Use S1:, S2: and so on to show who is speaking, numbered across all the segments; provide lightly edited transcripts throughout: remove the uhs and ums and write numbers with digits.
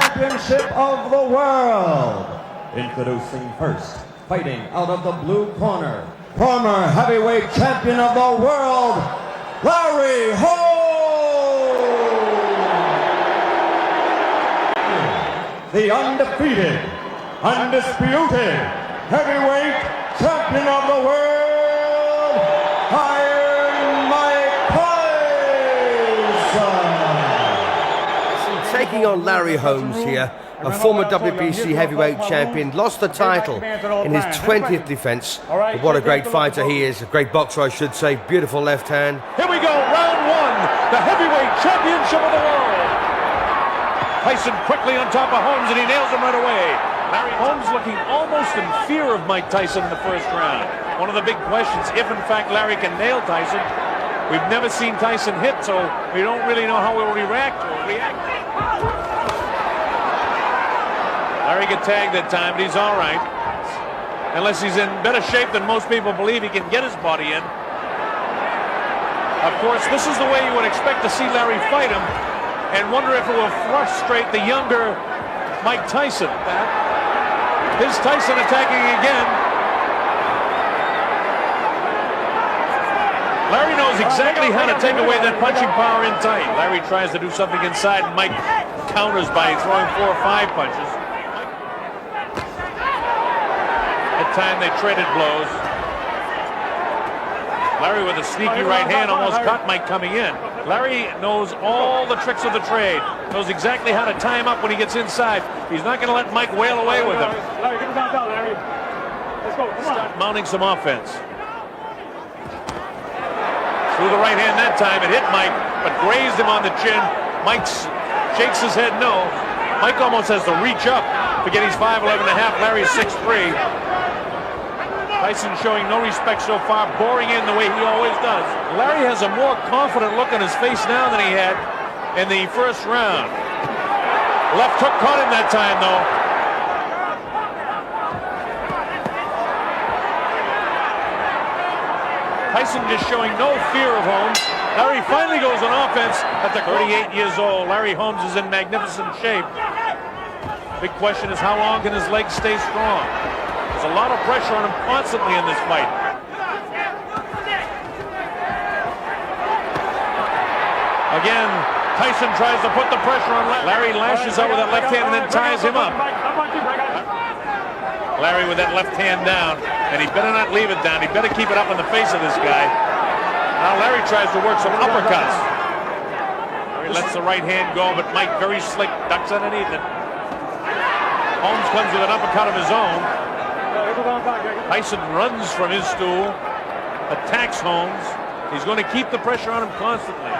S1: Championship of the World. Introducing first, fighting out of the blue corner, former heavyweight champion of the world, Larry Holmes. The undefeated, undisputed heavyweight champion of the world, Iron Mike Tyson.
S2: Taking on Larry Holmes here, a former WBC heavyweight champion, lost the title in his 20th defense. But what a great fighter he is, a great boxer I should say, beautiful left hand.
S3: Here we go, round one, the heavyweight championship of the world. Tyson quickly on top of Holmes and he nails him right away. Larry Holmes looking almost in fear of Mike Tyson in the first round. One of the big questions, if in fact Larry can nail Tyson. We've never seen Tyson hit, so we don't really know how he'll react. Larry got tagged that time, but he's all right. Unless he's in better shape than most people believe, he can get his body in. Of course, this is the way you would expect to see Larry fight him, and wonder if it will frustrate the younger Mike Tyson. Here's Tyson attacking again. Larry knows exactly how to take away that punching power in tight. Larry tries to do something inside, and Mike counters by throwing 4 or 5 punches. At time they traded blows. Larry with a sneaky right hand almost caught Mike coming in. Larry knows all the tricks of the trade, knows exactly how to tie him up when he gets inside. He's not going to let Mike wail away with him.
S4: Larry, get him down, Larry. Let's go, come on.
S3: Start mounting some offense. Through the right hand that time, it hit Mike, but grazed him on the chin. Mike shakes his head no. Mike almost has to reach up to get his 5'11 and a half. Larry's 6'3". Tyson showing no respect so far, boring in the way he always does. Larry has a more confident look on his face now than he had in the first round. Left hook caught him that time, though. Tyson just showing no fear of Holmes. Larry finally goes on offense at the 38 years old. Larry Holmes is in magnificent shape. Big question is how long can his legs stay strong? There's a lot of pressure on him constantly in this fight. Again, Tyson tries to put the pressure on Larry. Larry lashes out with that left hand and then ties him up. Larry with that left hand down, and he better not leave it down. He better keep it up in the face of this guy. Now Larry tries to work some uppercuts. Larry lets the right hand go, but Mike very slick ducks underneath it. Holmes comes with an uppercut of his own. Tyson runs from his stool, attacks Holmes. He's going to keep the pressure on him constantly.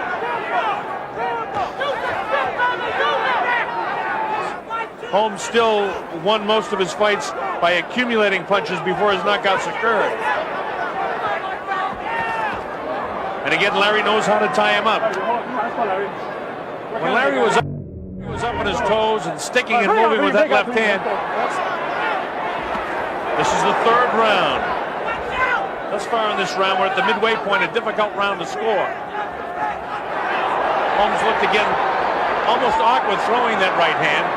S3: Holmes still won most of his fights by accumulating punches before his knockouts occurred. And again, Larry knows how to tie him up. When Larry was up on his toes and sticking and moving with that left hand. This is the third round. Thus far in this round, we're at the midway point, a difficult round to score. Holmes looked again almost awkward throwing that right hand.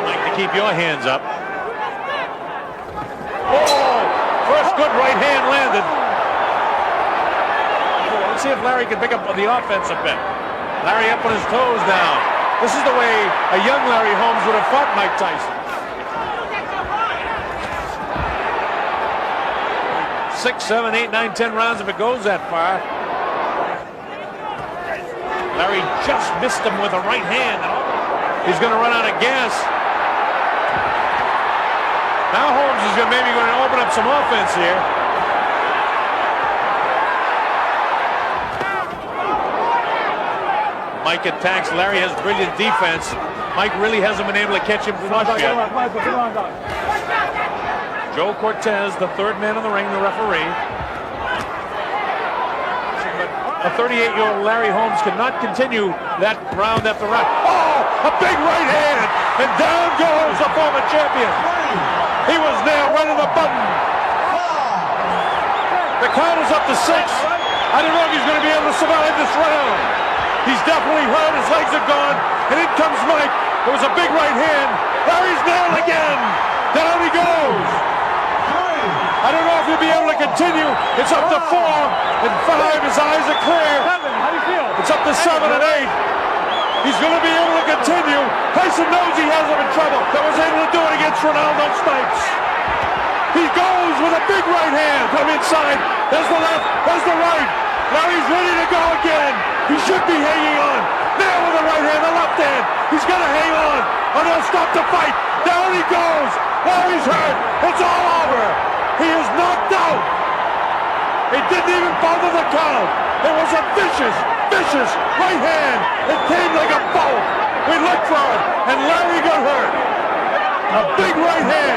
S3: Like to keep your hands up. Oh, first good right hand landed. Let's see if Larry can pick up the offense a bit. Larry up on his toes now. This is the way a young Larry Holmes would have fought Mike Tyson. 6, 7, 8, 9, 10 rounds if it goes that far. Larry just missed him with a right hand. He's going to run out of gas. Now Holmes is maybe going to open up some offense here. Mike attacks. Larry has brilliant defense. Mike really hasn't been able to catch him flush yet. Joe Cortez, the third man in the ring, the referee. A 38-year-old Larry Holmes cannot continue that round after round. Oh, a big right hand, and down goes the former champion. He was nailed right on the button. The count is up to 6. I don't know if he's going to be able to survive this round. He's definitely hurt. His legs are gone. And in comes Mike. It was a big right hand. Larry's nailed again. Down he goes. I don't know if he'll be able to continue. It's up to 4 and 5. His eyes are clear.
S4: How do you feel?
S3: It's up to 7 and 8. He's going to be able to continue. Tyson knows he has him in trouble. That was able to do it against Ronaldo Snipes. He goes with a big right hand. Come inside. There's the left. There's the right. Larry's ready to go again. He should be hanging on. Now with the right hand, the left hand. He's going to hang on or they'll stop the fight. Down he goes. Larry's hurt. It's all over. He is knocked out. He didn't even bother the count. It was a vicious right hand. It came like a bolt. We looked for it, and Larry got hurt. A big right hand.